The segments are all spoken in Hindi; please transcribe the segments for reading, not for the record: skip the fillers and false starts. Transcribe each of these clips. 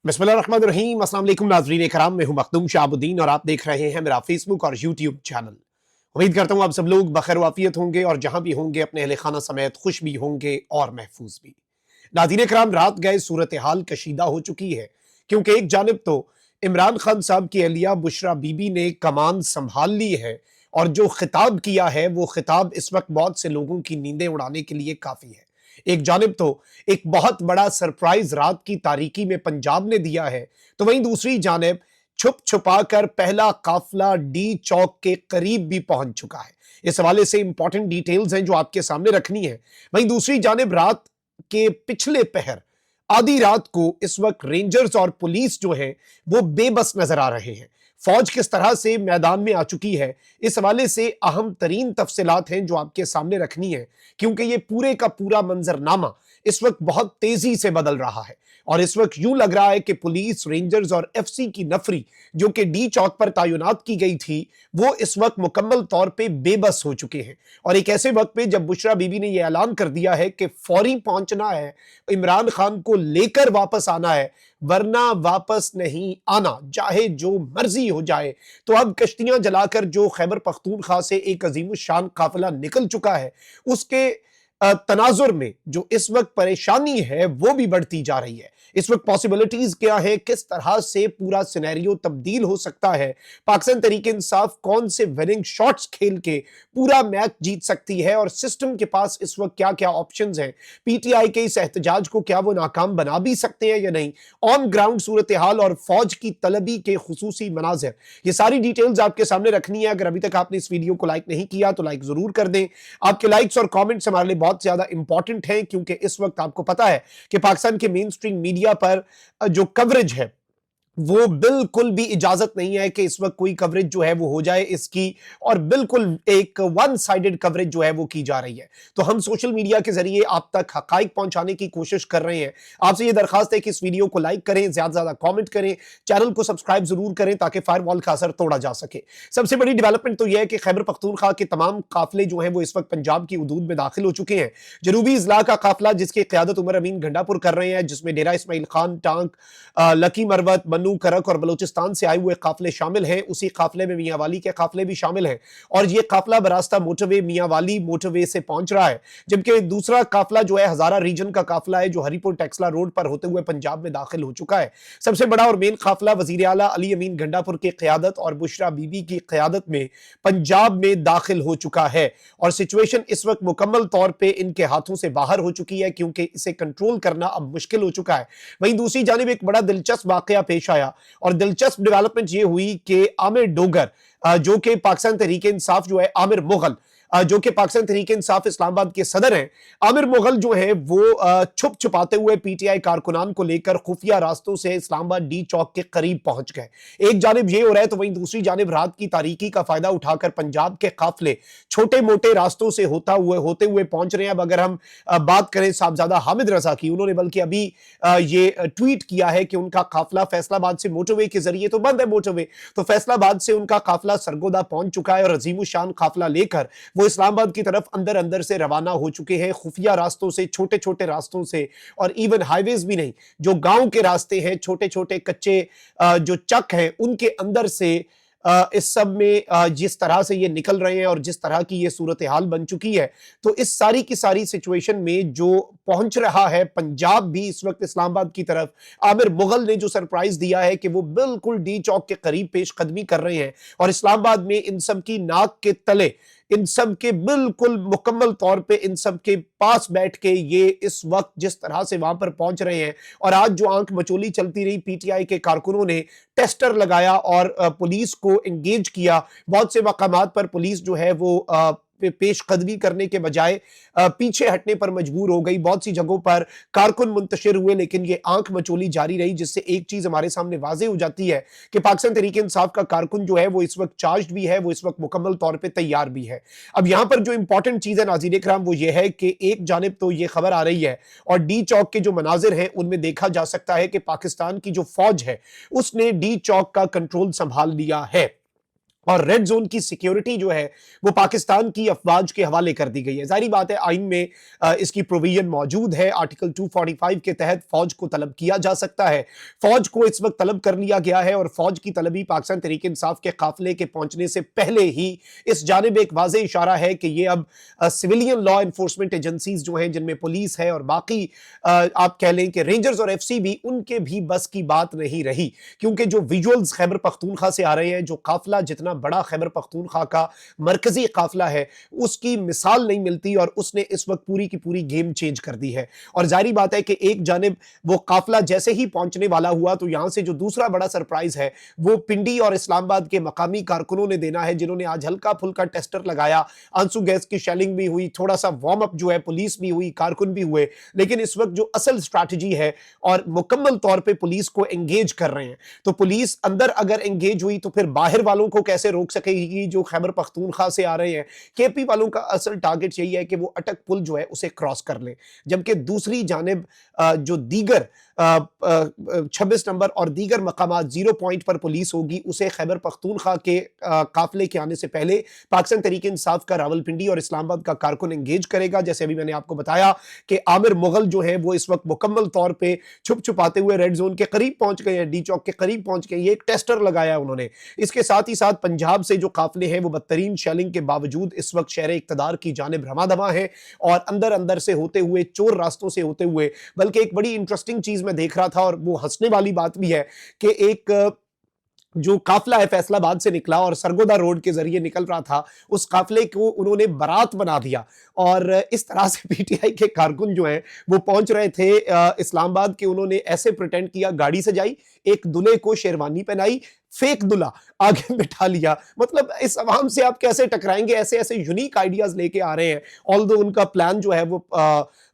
बिस्मिल्लाहिर्रहमानिर्रहीम। अस्सलाम वालेकुम नाज़रीन कराम, मैं हूं मखदूम शाहबुद्दीन और आप देख रहे हैं मेरा फेसबुक और यूट्यूब चैनल। उम्मीद करता हूं आप सब लोग बखैर वाफियत होंगे और जहां भी होंगे अपने अहले खाना समेत खुश भी होंगे और महफूज भी। नाज़रीन कराम, रात गए सूरत हाल कशीदा हो चुकी है, क्योंकि एक जानिब तो इमरान खान साहब की अहलिया बुशरा बीबी ने कमान संभाल ली है और जो खिताब किया है वो खिताब इस वक्त बहुत से लोगों की नींदें उड़ाने के लिए काफी है। एक जानिब तो एक बहुत बड़ा सरप्राइज रात की तारीकी में पंजाब ने दिया है, तो वहीं दूसरी जानिब छुप छुपा कर पहला काफिला डी चौक के करीब भी पहुंच चुका है। इस हवाले से इंपॉर्टेंट डिटेल्स हैं जो आपके सामने रखनी है। वहीं दूसरी जानिब रात के पिछले पहर आधी रात को इस वक्त रेंजर्स और पुलिस जो है वो बेबस नजर आ रहे हैं। फौज किस तरह से मैदान में आ चुकी है, इस हवाले से अहम तरीन तफसीलात हैं जो आपके सामने रखनी है, क्योंकि ये पूरे का पूरा मंजरनामा इस वक्त बहुत तेजी से बदल रहा है और इस वक्त यूं लग रहा है कि पुलिस, रेंजर्स और एफसी की नफरी जो कि डी चौक पर तैनात की गई थी वो इस वक्त मुकम्मल तौर पे बेबस हो चुके हैं। और एक ऐसे वक्त पे जब बुशरा बीबी ने यह ऐलान कर दिया है कि फौरी पहुंचना है, इमरान खान को लेकर वापस आना है, वरना वापस नहीं आना, चाहे जो मर्जी हो जाए। तो अब कश्तियां जलाकर जो खैबर पख्तूनख्वा से एक अजीम शान काफिला निकल चुका है, उसके तनाजुर में जो इस वक्त परेशानी है वो भी बढ़ती जा रही है। इस वक्त पॉसिबिलिटीज क्या है, किस तरह से पूरा सिनेरियो तब्दील हो सकता है, पाकिस्तान तहरीक इंसाफ कौन से विनिंग शॉट्स खेल के पूरा मैच जीत सकती है और सिस्टम के पास इस वक्त क्या क्या ऑप्शंस हैं, पीटीआई के इस एहतजाज को क्या वो नाकाम बना भी सकते हैं या नहीं, ऑन ग्राउंड सूरत हाल और फौज की तलबी के खुसूसी मनाजिर, ये सारी डिटेल्स आपके सामने रखनी है। अगर अभी तक आपने इस वीडियो को लाइक नहीं किया तो लाइक जरूर कर दें। आपके लाइक्स और कमेंट्स हमारे लिए बहुत ज्यादा इंपॉर्टेंट हैं, क्योंकि इस वक्त आपको पता है कि पाकिस्तान के मेन स्ट्रीम मीडिया पर जो कवरेज है वो बिल्कुल भी इजाजत नहीं है कि इस वक्त कोई कवरेज जो है वो हो जाए इसकी, और बिल्कुल एक वन साइडेड कवरेज जो है वो की जा रही है। तो हम सोशल मीडिया के जरिए आप तक हकाइक पहुंचाने की कोशिश कर रहे हैं। आपसे ये दरखास्त है कि इस वीडियो को लाइक करें, ज्यादा से ज्यादा कमेंट करें, चैनल को सब्सक्राइब जरूर करें ताकि फायरवॉल का असर तोड़ा जा सके। सबसे बड़ी डेवलपमेंट तो यह है कि खैबर पख्तूनख्वा के तमाम काफिले जो है वो इस वक्त पंजाब की हदूद में दाखिल हो चुके हैं। जनूबी इजला का काफिला जिसकी क़यादत उमर अमीन घंडापुर कर रहे हैं, जिसमें डेरा इस्माइल खान, टांक, लकी मरवत, मन्नू, करक और बलूचिस्तान से आए हुए काफिले शामिल हैं। उसी काफिले में मियां वाली के काफिले भी शामिल हैं और ये काफिला बरास्ता मोटरवे मियां वाली मोटरवे से पहुंच रहा है, जबकि दूसरा काफिला जो है हजारा रीजन का काफिला है जो हरीपुर टेक्सला रोड पर होते हुए पंजाब में दाखिल हो चुका है। सबसे बड़ा और मेन काफिला वजीर आला अली अमीन घंडापुर की क़यादत और बुशरा बीबी की क़यादत में पंजाब में दाखिल हो चुका है और सिचुएशन इस वक्त मुकम्मल तौर पर इनके हाथों से बाहर हो चुकी है, क्योंकि इसे कंट्रोल करना अब मुश्किल हो चुका है। वहीं दूसरी जानिब एक बड़ा दिलचस्प वाकया पेश आया और दिलचस्प डेवलपमेंट ये हुई कि आमिर डोगर जो कि पाकिस्तान तहरीक इंसाफ जो है, आमिर मुगल जो कि पाकिस्तान तहरीक इंसाफ इस्लामाबाद के सदर हैं, आमिर मुगल जो है वो छुप छुपाते हुए पीटीआई कारकुनान को लेकर खुफिया रास्तों से इस्लामाबाद डी चौक के करीब पहुंच गए। एक जानिब ये हो रहा है तो वहीं दूसरी जानिब रात की तारीकी का फायदा उठाकर पंजाब के काफिले छोटे मोटे रास्तों से होते हुए पहुंच रहे हैं। अब अगर हम बात करें साहबजादा हामिद रजा की, उन्होंने बल्कि अभी ये ट्वीट किया है कि उनका काफिला फैसलाबाद से मोटरवे के जरिए तो बंद है मोटरवे, तो फैसलाबाद से उनका काफिला सरगोदा पहुंच चुका है और अजीम शान काफिला लेकर वो इस्लामाबाद की तरफ अंदर अंदर से रवाना हो चुके हैं, खुफिया रास्तों से, छोटे छोटे रास्तों से, और इवन हाईवेज भी नहीं, जो गांव के रास्ते हैं, छोटे छोटे कच्चे जो चक हैं उनके अंदर से इस सब में जिस तरह से ये निकल रहे हैं और जिस तरह की ये सूरत हाल बन चुकी है, तो इस सारी की सारी सिचुएशन में जो पहुंच रहा है पंजाब भी इस वक्त इस्लामाबाद की तरफ, आमिर मुगल ने जो सरप्राइज दिया है कि वो बिल्कुल डी चौक के करीब पेश कदमी कर रहे हैं और इस्लामाबाद में इन सब की नाक के तले, इन सब के बिल्कुल मुकम्मल तौर पे इन सब के पास बैठ के ये इस वक्त जिस तरह से वहां पर पहुंच रहे हैं। और आज जो आंख मचोली चलती रही, पीटीआई के कारकुनों ने टेस्टर लगाया और पुलिस को एंगेज किया। बहुत से मकामात पर पुलिस जो है वो पेश कदमी करने के बजाय पीछे हटने पर मजबूर हो गई। बहुत सी जगहों पर कारकुन मुंतशिर हुए, लेकिन ये आंख मचोली जारी रही, जिससे एक चीज हमारे सामने वाजे हो जाती है कि पाकिस्तान तहरीक इंसाफ का कारकुन जो है वो इस वक्त चार्ज भी है, वो इस वक्त मुकम्मल तौर पर तैयार भी है। अब यहां पर जो इंपॉर्टेंट चीज है नाज़रीन इकराम वो ये है कि एक जानिब तो ये खबर आ रही है और डी चौक के जो मनाजिर हैं उनमें देखा जा सकता है कि पाकिस्तान की जो फौज है उसने डी चौक का कंट्रोल संभाल लिया है। और रेड जोन की सिक्योरिटी जो है वो पाकिस्तान की अफवाज के हवाले कर दी गई है। जाहिर बात है आइन में इसकी प्रोविजन मौजूद है, आर्टिकल 245 के तहत फौज को तलब किया जा सकता है। फौज को इस वक्त तलब कर लिया गया है और फौज की तलबी पाकिस्तान तहरीक इंसाफ के काफिले के पहुंचने से पहले ही इस जानिब एक वाज़ेह इशारा है कि ये अब सिविलियन लॉ इन्फोर्समेंट एजेंसीज जो हैं, जिनमें पुलिस है और बाकी आप कह लें कि रेंजर्स और एफसी भी, उनके भी बस की बात नहीं रही। क्योंकि जो विजुअल्स खैबर पख्तूनख्वा से आ रहे हैं, जो काफिला जितना बड़ा खैबर पख्तूनख्वा का मरकजी काफिला है, उसकी मिसाल नहीं मिलती और उसने इस वक्त पूरी की पूरी गेम चेंज कर दी है। और जारी बात है कि एक जानिब वो काफिला जैसे ही पहुंचने वाला हुआ तो यहां से जो दूसरा बड़ा सरप्राइज है वो पिंडी और इस्लामाबाद के मकामी कारकुनों ने देना है, जिन्होंने आज हल्का फुल्का टेस्टर लगाया, आंसू गैस की शेलिंग भी हुई, थोड़ा सा वार्म अप जो है, पुलिस भी हुई, कारकुन भी हुए। लेकिन इस वक्त जो असल स्ट्रैटेजी है और मुकम्मल तौर पर पुलिस को एंगेज कर रहे हैं, तो पुलिस अंदर अगर एंगेज हुई तो फिर बाहर वालों को कैसे रोक सकेगी जो खैबर पख्तूनख्वा से आ रहे हैं। केपी वालों का असल टारगेट यही है कि वो अटक पुल जो है उसे क्रॉस कर लें, जबकि दूसरी जानिब जो दीगर 26 नंबर और दीगर मकामात जीरो पॉइंट पर पुलिस होगी, उसे खैबर पख्तूनख्वा के काफिले के आने से पहले पाकिस्तान तहरीक इंसाफ का रावलपिंडी और इस्लामाबाद का कारकुन एंगेज करेगा। जैसे अभी मैंने आपको बताया कि आमिर मुगल जो है वो इस वक्त मुकम्मल तौर पे छुप छुपाते हुए रेड जोन के करीब पहुंच गए हैं, डी चौक के करीब पहुंच गए, ये एक टेस्टर लगाया उन्होंने। इसके साथ ही साथ पंजाब से जो काफिले हैं वो बदतरीन शेलिंग के बावजूद इस वक्त शहर इक्तदार की जानिब रमा दमा है और अंदर अंदर से होते हुए, चोर रास्तों से होते हुए। बल्कि एक बड़ी इंटरेस्टिंग चीज मैं देख रहा था और वो हंसने वाली बात भी है कि एक जो काफिला है फैसलाबाद से निकला और सरगोदा रोड के जरिए निकल रहा था, उस काफिले को उन्होंने बारात बना दिया और इस तरह से पीटीआई के कारकुन जो हैं वो पहुंच रहे थे इस्लामाबाद के, उन्होंने ऐसे प्रिटेंड किया, गाड़ी सजाई, एक दूल्हे को शेरवानी पहनाई, फेक दूल्हा आगे बिठा लिया। मतलब इस अवाम से आप कैसे टकराएंगे? ऐसे ऐसे यूनिक आइडियाज लेके आ रहे हैं। ऑल्दो उनका प्लान जो है वो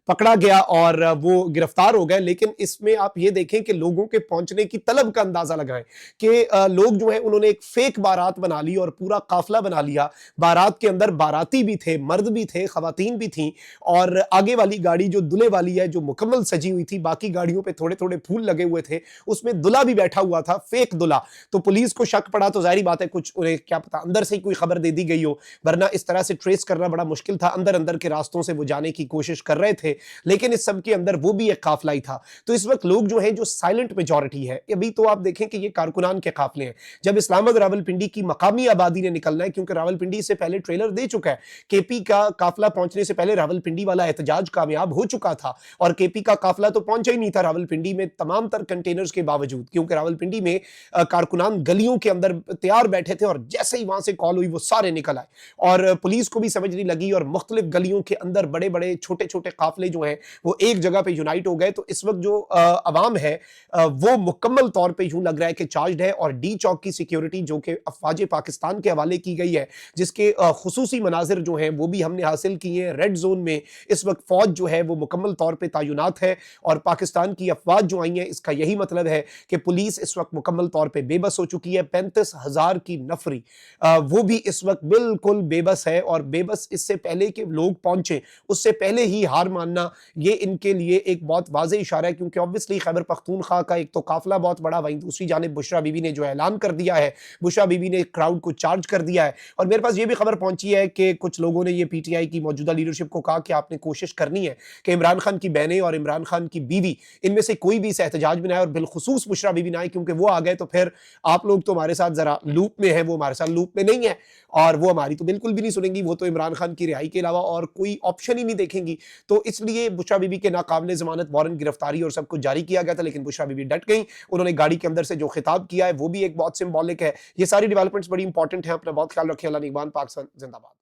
पकड़ा गया और वो गिरफ्तार हो गए, लेकिन इसमें आप ये देखें कि लोगों के पहुंचने की तलब का अंदाजा लगाएं कि लोग जो है उन्होंने एक फेक बारात बना ली और पूरा काफिला बना लिया। बारात के अंदर बाराती भी थे, मर्द भी थे, खवातीन भी थी और आगे वाली गाड़ी जो दूल्हे वाली है जो मुकम्मल सजी हुई थी, बाकी गाड़ियों पे थोड़े थोड़े फूल लगे हुए थे, उसमें दूल्हा भी बैठा हुआ था, फेक दूल्हा। तो पुलिस को शक पड़ा तो जाहिर बात है कुछ उन्हें क्या पता अंदर से ही कोई खबर दे दी गई हो, वरना इस तरह से ट्रेस करना बड़ा मुश्किल था। अंदर अंदर के रास्तों से वो जाने की कोशिश कर रहे थे, लेकिन इस सब के अंदर वो भी एक काफिला ही था। तो इस वक्त लोग जो है, जो साइलेंट मेजॉरिटी है, अभी तो आप देखें कि ये कारकुनान के काफिले हैं। जब इस्लामाबाद रावलपिंडी की मकामी आबादी ने निकलना है, क्योंकि रावलपिंडी से पहले ट्रेलर दे चुका है, केपी का काफिला पहुंचने से पहले रावलपिंडी वाला एहतजाज कामयाब हो चुका था और केपी का काफिला तो पहुंचा ही नहीं था रावलपिंडी में तमाम तर कंटेनर्स के बावजूद, क्योंकि रावलपिंडी में कारकुनान गलियों के अंदर तैयार बैठे थे और जैसे ही वहां से कॉल हुई वो सारे निकल आए और पुलिस को भी समझ नहीं लगी और मुख्तलिफ गलियों के अंदर बड़े बड़े छोटे छोटे काफिले जो हैं वो एक जगह पे यूनाइट हो गए। तो इस वक्त जो अवाम है वो मुकम्मल तौर पे यूं लग रहा है कि चार्ज्ड है और डी चौक की सिक्योरिटी जो कि अफवाज पाकिस्तान के हवाले की गई है, जिसके खुसूसी मनाजिर जो हैं वो भी हमने हासिल किए हैं। रेड जोन में इस वक्त फौज जो है वो मुकम्मल तौर पर तैनात है और पाकिस्तान की अफवाज जो आई हैं, इसका यही मतलब है कि पुलिस इस वक्त मुकम्मल तौर पर बेबस हो चुकी है। 35,000 की नफरी वो भी इस वक्त बिल्कुल बेबस है और बेबस इससे पहले कि लोग पहुंचे उससे पहले ही हार मानना, ये इनके लिए एक बहुत वाज़ेह इशारा है। क्योंकि ऑब्वियसली खैबर पख्तूनख्वा का एक तो काफिला बहुत बड़ा, वहीं दूसरी जानिब बुशरा बीबी ने जो ऐलान कर दिया है, बुशरा बीबी ने क्राउड को चार्ज कर दिया है। और मेरे पास ये भी खबर पहुंची है कि कुछ लोगों ने ये पीटीआई की मौजूदा लीडरशिप को कहा कि आपने कोशिश करनी है कि इमरान खान की बहनें और इमरान खान की बीवी, इनमें से कोई भी इस एहतजाज में ना आए और बिलखुसूस बुशरा बीबी ना आए, क्योंकि वो आ गए तो फिर आप लोग तो हमारे साथ जरा लूप में है, वो हमारे साथ लूप में नहीं है और वो हमारी तो बिल्कुल भी नहीं सुनेंगी। वो तो इमरान खान की रिहाई के अलावा और कोई ऑप्शन ही नहीं देखेंगी। तो इसलिए बुशरा बीबी के नाकाबिले जमानत वारंट, गिरफ्तारी और सब कुछ जारी किया गया था, लेकिन बुशरा बीबी डट गई। उन्होंने गाड़ी के अंदर से जो खिताब किया है वो भी एक बहुत सिंबॉलिक है। ये सारी डेवलपमेंट्स बड़ी इंपॉर्टेंट है। अपना बहुत ख्याल रखें। अल्लाह निगहबान। पाकिस्तान जिंदाबाद।